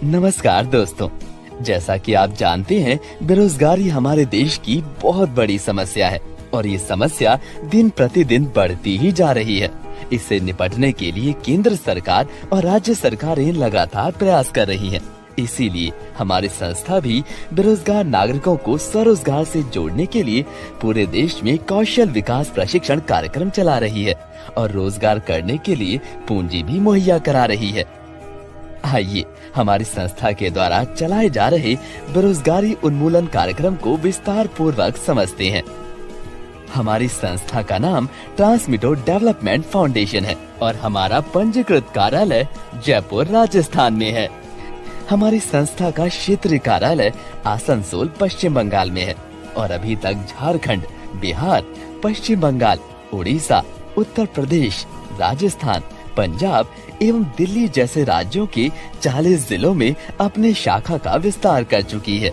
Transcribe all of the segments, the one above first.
नमस्कार दोस्तों। जैसा कि आप जानते हैं, बेरोजगारी हमारे देश की बहुत बड़ी समस्या है और ये समस्या दिन प्रतिदिन बढ़ती ही जा रही है। इससे निपटने के लिए केंद्र सरकार और राज्य सरकारें लगातार प्रयास कर रही हैं। इसीलिए हमारी संस्था भी बेरोजगार नागरिकों को स्वरोजगार से जोड़ने के लिए पूरे देश में कौशल विकास प्रशिक्षण कार्यक्रम चला रही है और रोजगार करने के लिए पूंजी भी मुहैया करा रही है। आइए हमारी संस्था के द्वारा चलाए जा रहे बेरोजगारी उन्मूलन कार्यक्रम को विस्तार पूर्वक समझते हैं। हमारी संस्था का नाम ट्रांसमिटो डेवलपमेंट फाउंडेशन है और हमारा पंजीकृत कार्यालय जयपुर राजस्थान में है। हमारी संस्था का क्षेत्रीय कार्यालय आसनसोल पश्चिम बंगाल में है और अभी तक झारखंड, बिहार, पश्चिम बंगाल, उड़ीसा, उत्तर प्रदेश, राजस्थान, पंजाब एवं दिल्ली जैसे राज्यों के 40 जिलों में अपने शाखा का विस्तार कर चुकी है।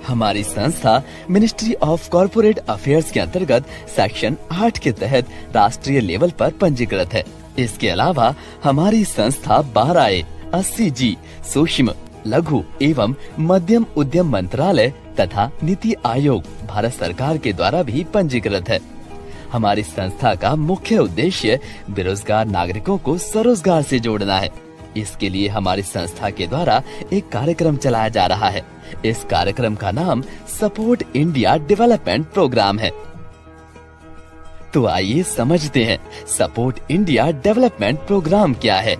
हमारी संस्था मिनिस्ट्री ऑफ कॉर्पोरेट अफेयर्स के अंतर्गत सेक्शन 8 के तहत राष्ट्रीय लेवल पर पंजीकृत है। इसके अलावा हमारी संस्था 12A 80G सूक्ष्म, लघु एवं मध्यम उद्यम मंत्रालय तथा नीति आयोग भारत सरकार के द्वारा भी पंजीकृत है। हमारी संस्था का मुख्य उद्देश्य बेरोजगार नागरिकों को स्वरोजगार से जोड़ना है। इसके लिए हमारी संस्था के द्वारा एक कार्यक्रम चलाया जा रहा है। इस कार्यक्रम का नाम सपोर्ट इंडिया डेवलपमेंट प्रोग्राम है। तो आइए समझते हैं सपोर्ट इंडिया डेवलपमेंट प्रोग्राम क्या है।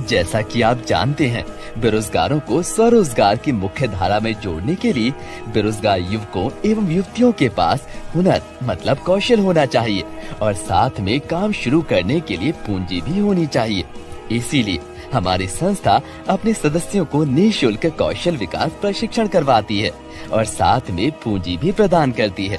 जैसा कि आप जानते हैं, बेरोजगारों को स्वरोजगार की मुख्य धारा में जोड़ने के लिए बेरोजगार युवकों एवं युवतियों के पास हुनर मतलब कौशल होना चाहिए और साथ में काम शुरू करने के लिए पूंजी भी होनी चाहिए। इसीलिए हमारी संस्था अपने सदस्यों को निःशुल्क कौशल विकास प्रशिक्षण करवाती है और साथ में पूंजी भी प्रदान करती है।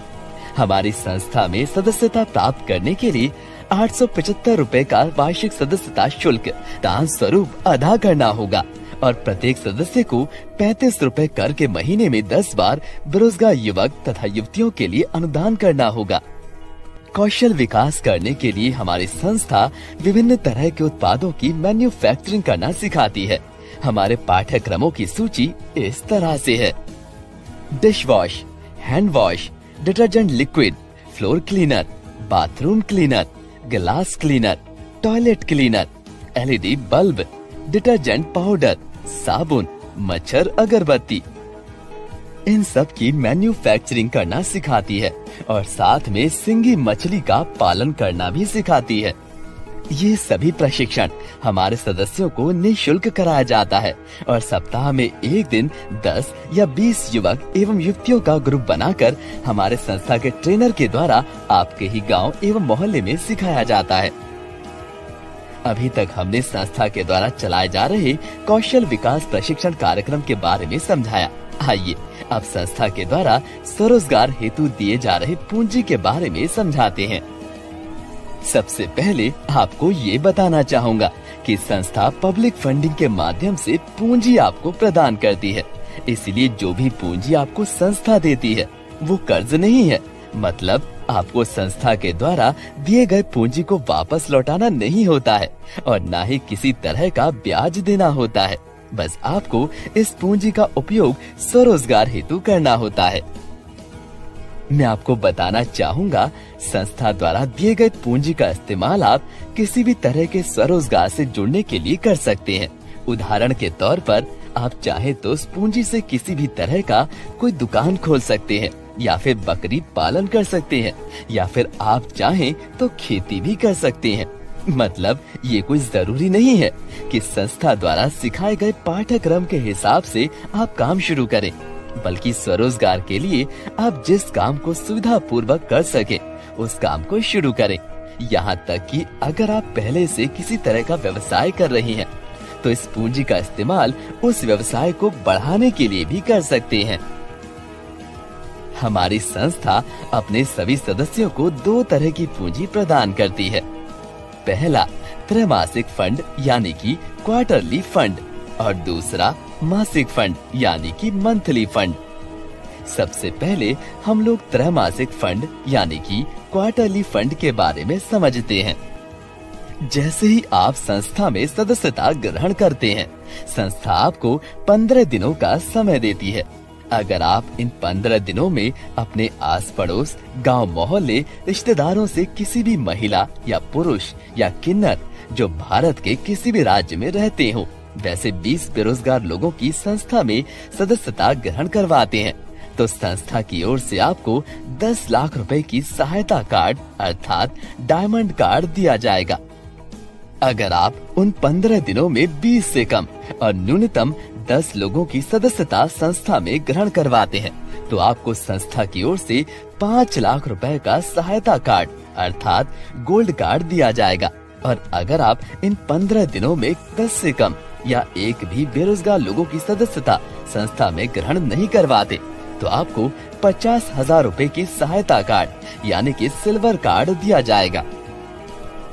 हमारी संस्था में सदस्यता प्राप्त करने के लिए 875 रुपए का वार्षिक सदस्यता शुल्क दान स्वरूप अदा करना होगा और प्रत्येक सदस्य को 35 रुपए कर के महीने में 10 बार बेरोजगार युवक तथा युवतियों के लिए अनुदान करना होगा। कौशल विकास करने के लिए हमारी संस्था विभिन्न तरह के उत्पादों की मैन्युफैक्चरिंग करना सिखाती है। हमारे पाठ्यक्रमों की सूची इस तरह से है: dish wash, hand wash, detergent liquid, floor cleaner, bathroom cleaner, glass cleaner, toilet cleaner, LED bulb, detergent powder, साबुन, मच्छर अगरबत्ती, इन सब की मैन्युफैक्चरिंग करना सिखाती है और साथ में सिंगी मछली का पालन करना भी सिखाती है। ये सभी प्रशिक्षण हमारे सदस्यों को निःशुल्क कराया जाता है और सप्ताह में एक दिन 10 या 20 युवक एवं युवतियों का ग्रुप बनाकर हमारे संस्था के ट्रेनर के द्वारा आपके ही गांव एवं मोहल्ले में सिखाया जाता है। अभी तक हमने संस्था के द्वारा चलाए जा रहे कौशल विकास प्रशिक्षण कार्यक्रम के बारे में समझाया। आइए अब संस्था के द्वारा स्वरोजगार हेतु दिए जा रहे पूंजी के बारे में समझाते हैं। सबसे पहले आपको ये बताना चाहूँगा कि संस्था पब्लिक फंडिंग के माध्यम से पूंजी आपको प्रदान करती है। इसलिए जो भी पूंजी आपको संस्था देती है वो कर्ज नहीं है। मतलब आपको संस्था के द्वारा दिए गए पूंजी को वापस लौटाना नहीं होता है और न ही किसी तरह का ब्याज देना होता है। बस आपको इस पूंजी का उपयोग स्वरोजगार हेतु करना होता है। मैं आपको बताना चाहूँगा, संस्था द्वारा दिए गए पूंजी का इस्तेमाल आप किसी भी तरह के स्वरोजगार से जुड़ने के लिए कर सकते हैं। उदाहरण के तौर पर आप चाहे तो उस पूंजी से किसी भी तरह का कोई दुकान खोल सकते हैं या फिर बकरी पालन कर सकते हैं या फिर आप चाहें तो खेती भी कर सकते हैं। मतलब ये कोई जरूरी नहीं है कि संस्था द्वारा सिखाए गए पाठ्यक्रम के हिसाब से आप काम शुरू करें, बल्कि स्वरोजगार के लिए आप जिस काम को सुविधा पूर्वक कर सके उस काम को शुरू करें। यहाँ तक कि अगर आप पहले से किसी तरह का व्यवसाय कर रही हैं, तो इस पूंजी का इस्तेमाल उस व्यवसाय को बढ़ाने के लिए भी कर सकते हैं। हमारी संस्था अपने सभी सदस्यों को 2 तरह की पूंजी प्रदान करती है। पहला त्रैमासिक फंड यानी कि क्वार्टरली फंड और दूसरा मासिक फंड यानी कि मंथली फंड। सबसे पहले हम लोग त्रैमासिक फंड यानी कि क्वार्टरली फंड के बारे में समझते हैं। जैसे ही आप संस्था में सदस्यता ग्रहण करते हैं, संस्था आपको 15 दिनों का समय देती है। अगर आप इन 15 दिनों में अपने आस पड़ोस, गांव, मोहल्ले, रिश्तेदारों से किसी भी महिला या पुरुष या किन्नर जो भारत के किसी भी राज्य में रहते हो, वैसे 20 बेरोजगार लोगों की संस्था में सदस्यता ग्रहण करवाते हैं, तो संस्था की ओर से आपको 10 लाख रुपए की सहायता कार्ड अर्थात डायमंड कार्ड दिया जाएगा। अगर आप उन 15 दिनों में 20 से कम और न्यूनतम 10 लोगों की सदस्यता संस्था में ग्रहण करवाते हैं, तो आपको संस्था की ओर से 5 लाख रुपए का सहायता कार्ड अर्थात गोल्ड कार्ड दिया जाएगा। और अगर आप इन 15 दिनों में 10 से कम या एक भी बेरोजगार लोगों की सदस्यता संस्था में ग्रहण नहीं करवाते, तो आपको 50,000 रुपए की सहायता कार्ड यानी कि सिल्वर कार्ड दिया जाएगा।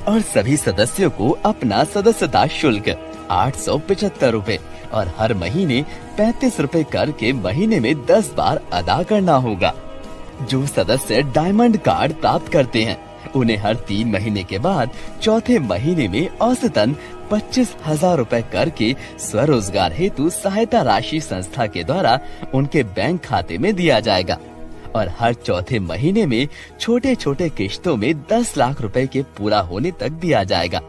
और सभी सदस्यों को अपना सदस्यता शुल्क 875 रुपए और हर महीने 35 रुपए करके महीने में 10 बार अदा करना होगा। जो सदस्य डायमंड कार्ड प्राप्त करते हैं, उन्हें हर 3 महीने के बाद चौथे महीने में औसतन 25,000 रुपए करके स्वरोजगार हेतु सहायता राशि संस्था के द्वारा उनके बैंक खाते में दिया जाएगा। और हर चौथे महीने में छोटे छोटे किश्तों में 10 लाख रुपए के पूरा होने तक दिया जाएगा।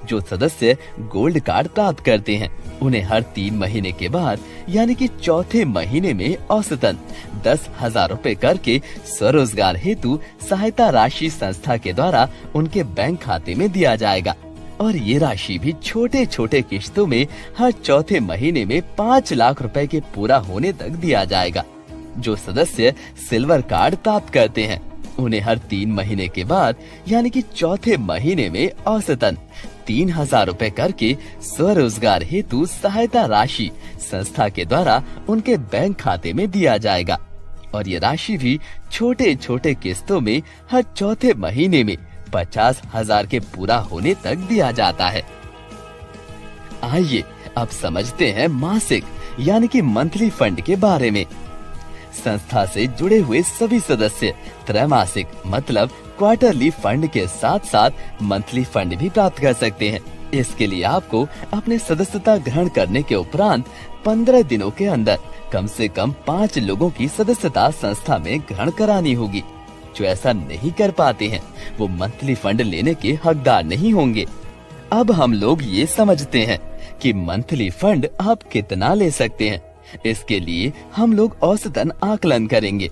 जो सदस्य गोल्ड कार्ड प्राप्त करते हैं, उन्हें हर 3 महीने के बाद यानी कि चौथे महीने में औसतन 10,000 रुपए करके स्वरोजगार हेतु सहायता राशि संस्था के द्वारा उनके बैंक खाते में दिया जाएगा। और ये राशि भी छोटे छोटे किश्तों में हर चौथे महीने में 5 लाख रुपए के पूरा होने तक दिया जाएगा। जो सदस्य सिल्वर कार्ड प्राप्त करते हैं, उन्हें हर 3 महीने के बाद यानी कि चौथे महीने में औसतन 3,000 रुपए करके स्वरोजगार हेतु सहायता राशि संस्था के द्वारा उनके बैंक खाते में दिया जाएगा। और ये राशि भी छोटे छोटे किस्तों में हर चौथे महीने में 50,000 के पूरा होने तक दिया जाता है। आइए अब समझते हैं मासिक यानी कि मंथली फंड के बारे में। संस्था से जुड़े हुए सभी सदस्य त्रैमासिक मतलब क्वार्टरली फंड के साथ साथ मंथली फंड भी प्राप्त कर सकते हैं। इसके लिए आपको अपने सदस्यता ग्रहण करने के उपरांत 15 दिनों के अंदर कम से कम 5 लोगों की सदस्यता संस्था में ग्रहण करानी होगी। जो ऐसा नहीं कर पाते हैं, वो मंथली फंड लेने के हकदार नहीं होंगे। अब हम लोग ये समझते हैं कि मंथली फंड आप कितना ले सकते हैं। इसके लिए हम लोग औसतन आकलन करेंगे।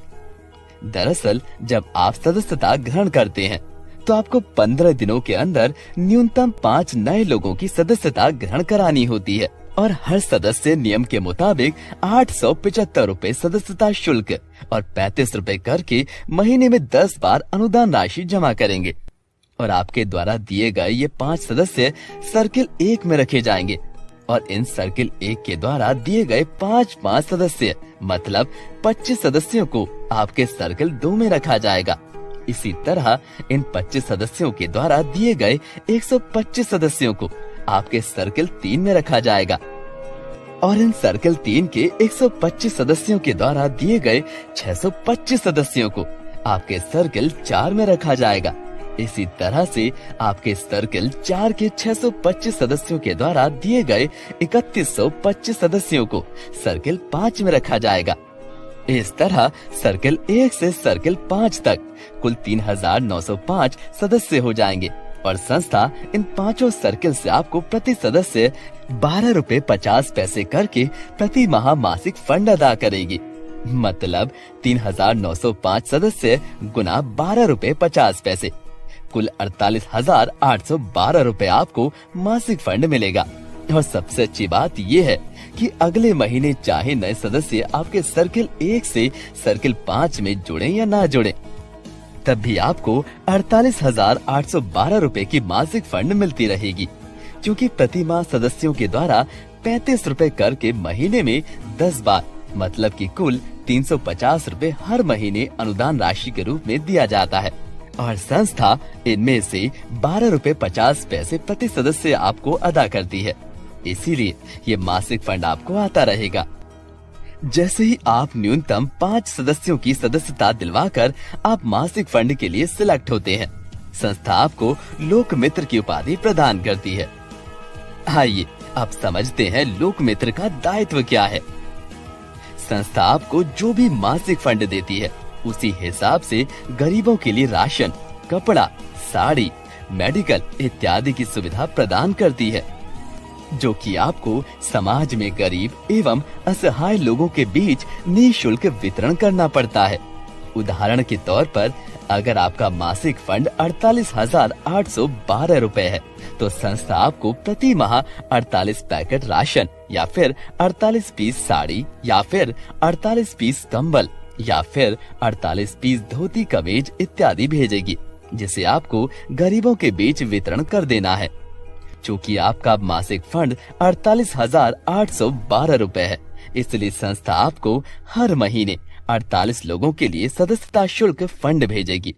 दरअसल जब आप सदस्यता ग्रहण करते हैं, तो आपको 15 दिनों के अंदर न्यूनतम 5 नए लोगों की सदस्यता ग्रहण करानी होती है। और हर सदस्य नियम के मुताबिक 875 रुपए सदस्यता शुल्क और 35 रुपए करके महीने में 10 बार अनुदान राशि जमा करेंगे। और आपके द्वारा दिए गए ये 5 सदस्य सर्किल 1 में रखे जाएंगे। और इन सर्किल 1 के द्वारा दिए गए 5 सदस्य मतलब 25 सदस्यों को आपके सर्किल 2 में रखा जाएगा। इसी तरह इन 25 सदस्यों के द्वारा दिए गए 125 सदस्यों को आपके सर्किल 3 में रखा जाएगा। और इन सर्किल 3 के 125 सदस्यों के द्वारा दिए गए 625 सदस्यों को आपके सर्किल 4 में रखा जाएगा। इसी तरह से आपके सर्किल 4 के 625 सदस्यों के द्वारा दिए गए 3125 सदस्यों को सर्किल 5 में रखा जाएगा। इस तरह सर्किल 1 से सर्किल 5 तक कुल 3,905 सदस्य हो जाएंगे। और संस्था इन 5 सर्किल से आपको प्रति सदस्य 12 रुपए 50 पैसे करके प्रति माह मासिक फंड अदा करेगी। मतलब 3,905 सदस्य गुना 12 रुपए 50 पैसे, कुल 48,812 रुपए आपको मासिक फंड मिलेगा। और सबसे अच्छी बात ये है कि अगले महीने चाहे नए सदस्य आपके सर्किल 1 से सर्किल 5 में जुड़े या ना जुड़े, तब भी आपको 48,812 रुपए की मासिक फंड मिलती रहेगी। क्योंकि प्रति माह सदस्यों के द्वारा 35 रुपए करके महीने में 10 बार मतलब कि कुल 350 रुपए हर महीने अनुदान राशि के रूप में दिया जाता है। और संस्था इनमें से 12 रुपए 50 पैसे प्रति सदस्य आपको अदा करती है। इसीलिए ये मासिक फंड आपको आता रहेगा। जैसे ही आप न्यूनतम 5 सदस्यों की सदस्यता दिलवाकर आप मासिक फंड के लिए सिलेक्ट होते हैं, संस्था आपको लोक मित्र की उपाधि प्रदान करती है। आइए अब समझते हैं लोक मित्र का दायित्व क्या है। संस्था आपको जो भी मासिक फंड देती है उसी हिसाब से गरीबों के लिए राशन, कपड़ा, साड़ी, मेडिकल इत्यादि की सुविधा प्रदान करती है, जो कि आपको समाज में गरीब एवं असहाय लोगों के बीच निःशुल्क वितरण करना पड़ता है। उदाहरण के तौर पर अगर आपका मासिक फंड 48,812 रुपए है, तो संस्था आपको प्रति माह 48 पैकेट राशन या फिर 48 पीस साड़ी या फिर 48 पीस कंबल या फिर 48 पीस धोती कमीज इत्यादि भेजेगी, जिसे आपको गरीबों के बीच वितरण कर देना है। चूँकि आपका मासिक फंड 48,812 रुपए है, इसलिए संस्था आपको हर महीने 48 लोगों के लिए सदस्यता शुल्क फंड भेजेगी,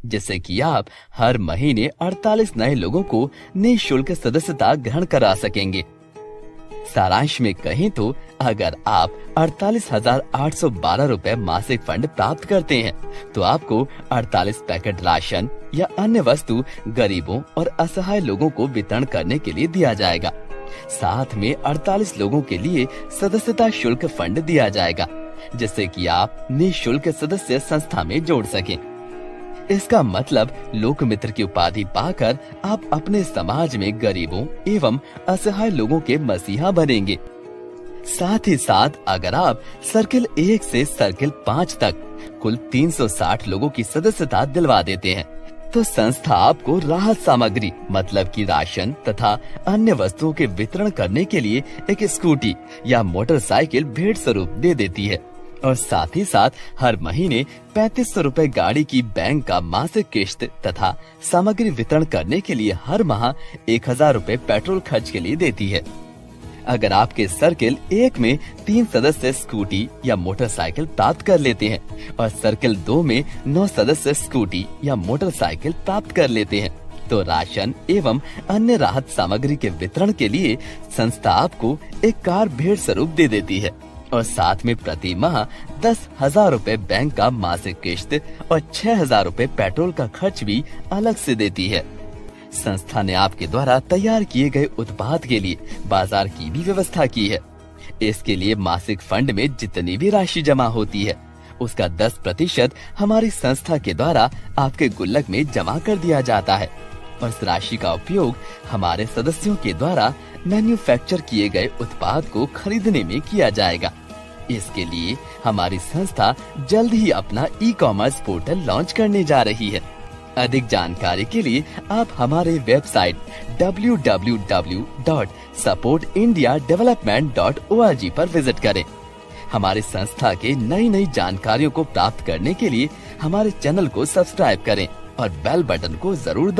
जिससे कि आप हर महीने 48 नए लोगों को निःशुल्क सदस्यता ग्रहण करा सकेंगे। सारांश में कहें तो अगर आप 48,812 रुपए मासिक फंड प्राप्त करते हैं, तो आपको 48 पैकेट राशन या अन्य वस्तु गरीबों और असहाय लोगों को वितरण करने के लिए दिया जाएगा। साथ में 48 लोगों के लिए सदस्यता शुल्क फंड दिया जाएगा, जिससे कि आप निःशुल्क सदस्य संस्था में जोड़ सकें। इसका मतलब लोक मित्र की उपाधि पाकर आप अपने समाज में गरीबों एवं असहाय लोगों के मसीहा बनेंगे। साथ ही साथ अगर आप सर्किल 1 से सर्किल 5 तक कुल 360 लोगों की सदस्यता दिलवा देते हैं, तो संस्था आपको राहत सामग्री मतलब कि राशन तथा अन्य वस्तुओं के वितरण करने के लिए एक स्कूटी या मोटरसाइकिल भेंट स्वरूप दे देती है। और साथ ही साथ हर महीने 3500 रुपए गाड़ी की बैंक का मासिक किश्त तथा सामग्री वितरण करने के लिए हर माह 1000 रुपए पेट्रोल खर्च के लिए देती है। अगर आपके सर्किल 1 में 3 सदस्य स्कूटी या मोटरसाइकिल प्राप्त कर लेते हैं और सर्किल 2 में 9 सदस्य स्कूटी या मोटरसाइकिल प्राप्त कर लेते हैं, तो राशन एवं अन्य राहत सामग्री के वितरण के लिए संस्था आपको एक कार भेंट स्वरूप दे देती है और साथ में प्रति माह 10,000 रुपए बैंक का मासिक किश्त और 6,000 रुपए पेट्रोल का खर्च भी अलग से देती है। संस्था ने आपके द्वारा तैयार किए गए उत्पाद के लिए बाजार की भी व्यवस्था की है। इसके लिए मासिक फंड में जितनी भी राशि जमा होती है, उसका 10% हमारी संस्था के द्वारा आपके गुल्लक में जमा कर दिया जाता है और इस राशि का उपयोग हमारे सदस्यों के द्वारा मैन्युफैक्चर किए गए उत्पाद को खरीदने में किया जाएगा। इसके लिए हमारी संस्था जल्द ही अपना ई-कॉमर्स पोर्टल लॉन्च करने जा रही है। अधिक जानकारी के लिए आप हमारे वेबसाइट www.supportindiadevelopment.org पर विजिट करें। हमारी संस्था के नई जानकारियों को प्राप्त करने के लिए हमारे चैनल को सब्सक्राइब करें और बेल बटन को जरूर